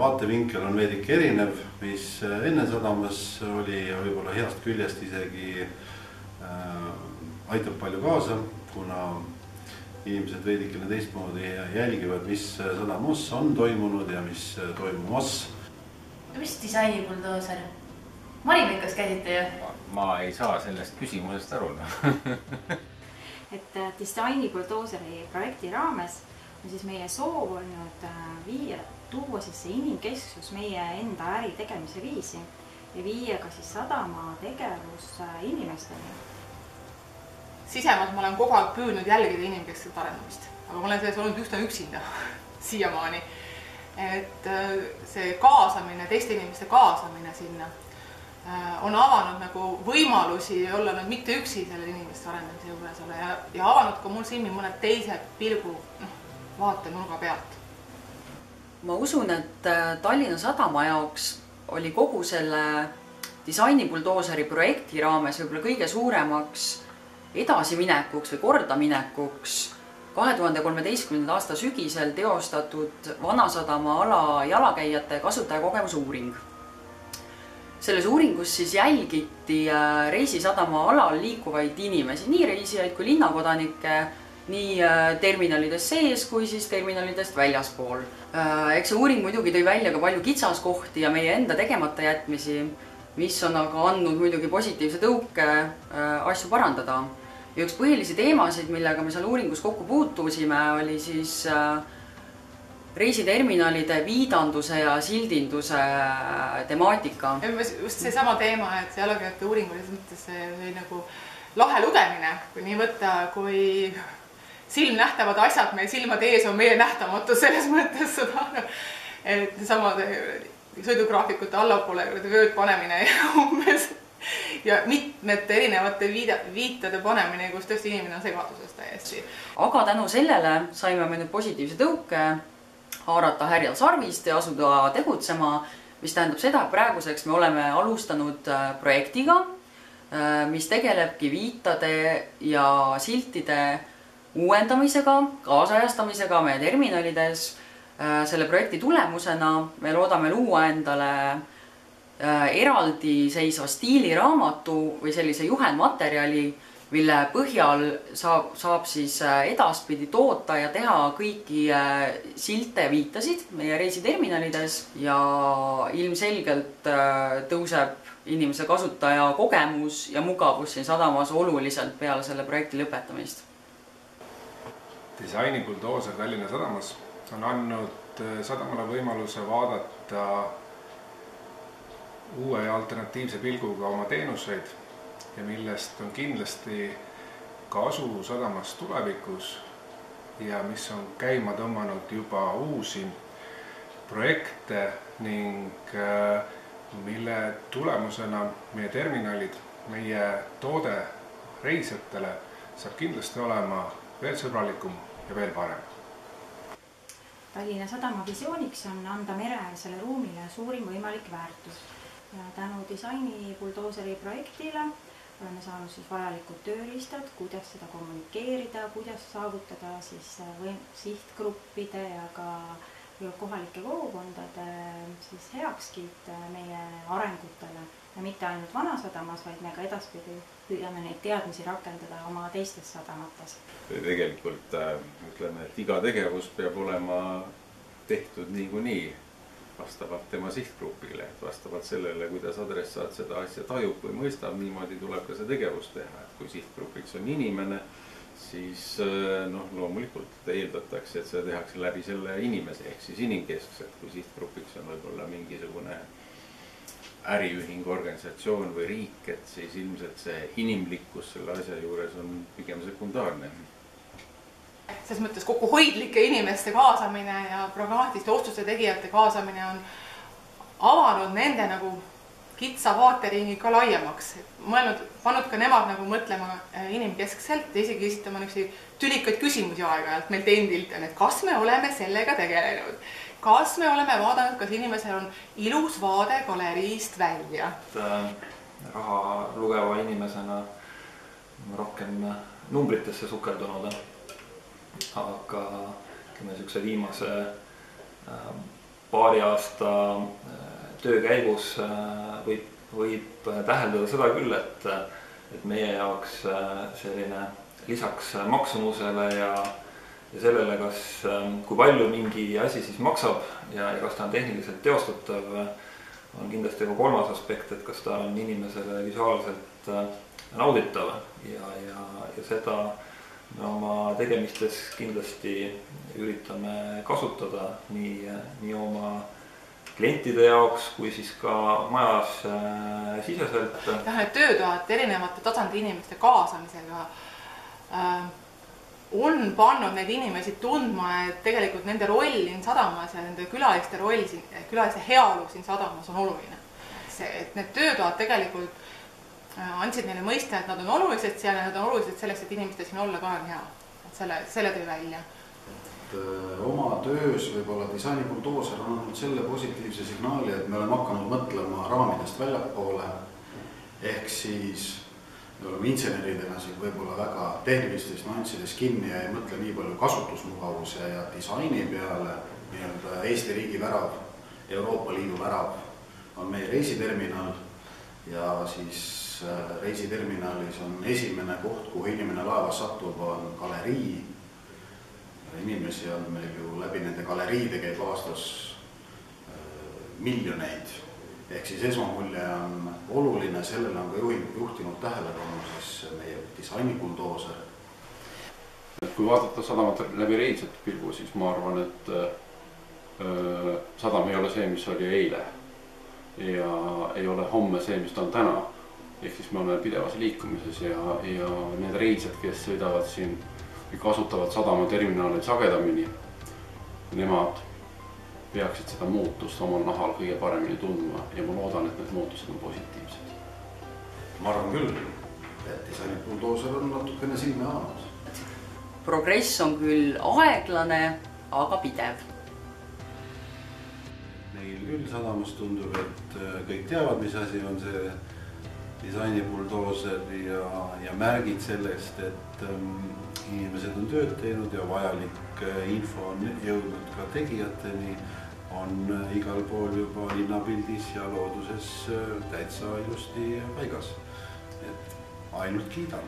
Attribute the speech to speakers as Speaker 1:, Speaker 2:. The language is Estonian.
Speaker 1: vaatevinkel on veidike erinev, mis enne sadamas oli võib-olla heast küljest isegi aitab palju kaasa, kuna inimesed veidikene teistmoodi jälgivad, mis sadamas on toimunud ja mis toimumas.
Speaker 2: Mis disainibuldoser? Marimekas käisite ju?
Speaker 3: Ma ei saa sellest küsimusest aru.
Speaker 4: Et disainibuldooseri projekti raames on siis meie soov olnud tuua siis see inimkesksus meie enda äri tegemise viisi ja viia ka siis sadama tegevus inimesteni.
Speaker 5: Sisemalt ma olen kogu aeg püüdnud jälgida inimkeskset arendamist, aga ma olen selles olnud üsna üksinda siiamaani. Et see kaasamine, teiste inimeste kaasamine sinna on avanud nagu võimalusi olla nad mitte üksi selle inimeste arendamise juures ole ja avanud ka mul silmi mõned teise pilgu vaatenurga pealt.
Speaker 6: Ma usun, et Tallinna Sadama jaoks oli kogu selle disainibuldooseri projekti raames võib-olla kõige suuremaks edasiminekuks või kordaminekuks 2013. aasta sügisel teostatud Vanasadama ala jalakäijate kasutajakogemuse uuring. Selles uuringus siis jälgiti Reisisadama alal liikuvaid inimesi, nii reisijaid kui linnakodanikke, nii terminalides sees kui siis terminalidest väljaspool. Eks see uuring muidugi tõi välja ka palju kitsaskohti ja meie enda tegemata jätmisi, mis on aga andnud muidugi positiivse tõuke asju parandada. Ja üks põhilisi teemasid, millega me seal uuringus kokku puutusime, oli siis reisiterminalide viidanduse ja sildinduse temaatika.
Speaker 5: Just see sama teema, et see jalakäijate uuring oli nagu lahe lugemine, kui nii võtta, kui silmnähtavad asjad meie silmade ees on meie nähtamatu selles mõttes seda, et samade sõidugraafikute allapoole vööd panemine umbes ja mitmete erinevate viitade panemine, kus tõesti inimene on segaduses täiesti.
Speaker 6: Aga tänu sellele saime me nüüd positiivse tõuke haarata härjal sarvist ja asuda tegutsema, mis tähendab seda, et praeguseks me oleme alustanud projektiga, mis tegelebki viitade ja siltide uuendamisega, kaasajastamisega meie terminalides. Selle projekti tulemusena me loodame luua endale eraldi seisva stiiliraamatu või sellise juhendmaterjali, mille põhjal saab siis edaspidi toota ja teha kõiki silte viitasid meie reisiterminalides ja ilmselgelt tõuseb inimese kasutaja kogemus ja mugavus siin sadamas oluliselt peale selle projekti lõpetamist.
Speaker 7: Disainibuldoser Tallinna Sadamas on andnud sadamale võimaluse vaadata uue ja alternatiivse pilguga oma teenuseid ja millest on kindlasti kasu sadamas tulevikus ja mis on käima tõmmanud juba uusi projekte ning mille tulemusena meie terminalid, meie toode reisijatele saab kindlasti olema veel sõbralikum ja veel parem.
Speaker 4: Tallinna Sadama visiooniks on anda mereäärsele ruumile suurim võimalik väärtus ja tänu disainibuldooseri projektile oleme saanud siis vajalikud tööriistad, kuidas seda kommunikeerida, kuidas saavutada siis sihtgruppide ja ka kohalike kogukondade siis heakskiit meie arengutele ja mitte ainult Vanasadamas, vaid me ka edaspidi püüame neid teadmisi rakendada oma teistes sadamates.
Speaker 8: Tegelikult ütleme, et iga tegevus peab olema tehtud niikuinii vastavalt tema sihtgrupile, et vastavalt sellele, kuidas adressaat seda asja tajub või mõistab, niimoodi tuleb ka see tegevus teha. Et kui sihtgrupiks on inimene, siis loomulikult eeldatakse, et seda tehakse läbi selle inimese ehk siis inimkeskselt. Kui sihtgrupiks on võib-olla mingisugune äriühing, organisatsioon või riik, et siis ilmselt see inimlikkus selle asja juures on pigem sekundaarne.
Speaker 5: Selles mõttes kokkuhoidlike inimeste kaasamine ja pragmaatiliste otsuste tegijate kaasamine on avanud nende nagu kitsa vaateringi ka laiemaks. Pannud ka nemad nagu mõtlema inimkeskselt ja isegi esitama tülikaid küsimusi aeg-ajalt meilt endilt, et kas me oleme sellega tegelenud. Kas me oleme vaadanud, kas inimesel on ilus vaade galeriist välja?
Speaker 9: Raha lugeva inimesena rohkem numbritesse sukeldunud, aga viimase paari aasta töö käigus võib täheldada seda küll, et meie jaoks selline lisaks maksumusele ja sellele, kui palju mingi asi siis maksab ja kas ta on tehniliselt teostatav, on kindlasti ka kolmas aspekt, et kas ta on inimesele visuaalselt nauditav ja seda me oma tegemistes kindlasti üritame kasutada nii oma klientide jaoks kui siis ka majas siseselt.
Speaker 5: Need töötoad erinevate tasandi inimeste kaasamisega on pannud neid inimesi tundma, et tegelikult nende roll siin sadamas ja nende külaliste roll, külaliste heaolu siin sadamas on oluline. Et need töötoad tegelikult andsid neile mõista, et nad on olulised seal ja nad on olulised selleks, et inimeste siin olla ka on hea. Selle tõi välja.
Speaker 10: Oma töös võib-olla disainibuldoser on olnud selle positiivse signaali, et me oleme hakanud mõtlema raamidest väljapoole. Ehk siis me oleme inseneridena siin võib-olla väga tehnilistes nüanssides kinni ja ei mõtle nii palju kasutusmugavuse ja disaini peale. Nii-öelda Eesti riigi värav, Euroopa Liidu värav on meie reisiterminal ja siis reisiterminalis on esimene koht, kuhu inimene laevas satub, on galerii. Inimesi on meil ju läbi nende galeriide käib aastas miljoneid. Ehk siis esmamulje on oluline, sellele on ka juhtinud tähelepanu siis meie disainibuldoser.
Speaker 11: Kui vaadata sadamat läbi reisete pilgu, siis ma arvan, et sadam ei ole see, mis oli eile ja ei ole homme see, mis ta on täna. Ehk siis me oleme pidevas liikumises ja need reisijad, kes sõidavad siin või kasutavad sadamaterminaaleid sagedamini, nemad peaksid seda muutust omal nahal kõige paremini tundma ja ma loodan, et need muutused on positiivsed.
Speaker 10: Ma arvan küll, et disainibuldoser on natukene silme avanud.
Speaker 6: Progress on küll aeglane, aga pidev.
Speaker 1: Neil küll sadamas tundub, et kõik teavad, mis asi on see disainibuldoser ja märgid sellest, et inimesed on tööd teinud ja vajalik info on jõudnud ka tegijateni, on igal pool juba linnapildis ja looduses täitsa ilusti paigas. Et ainult kiidan.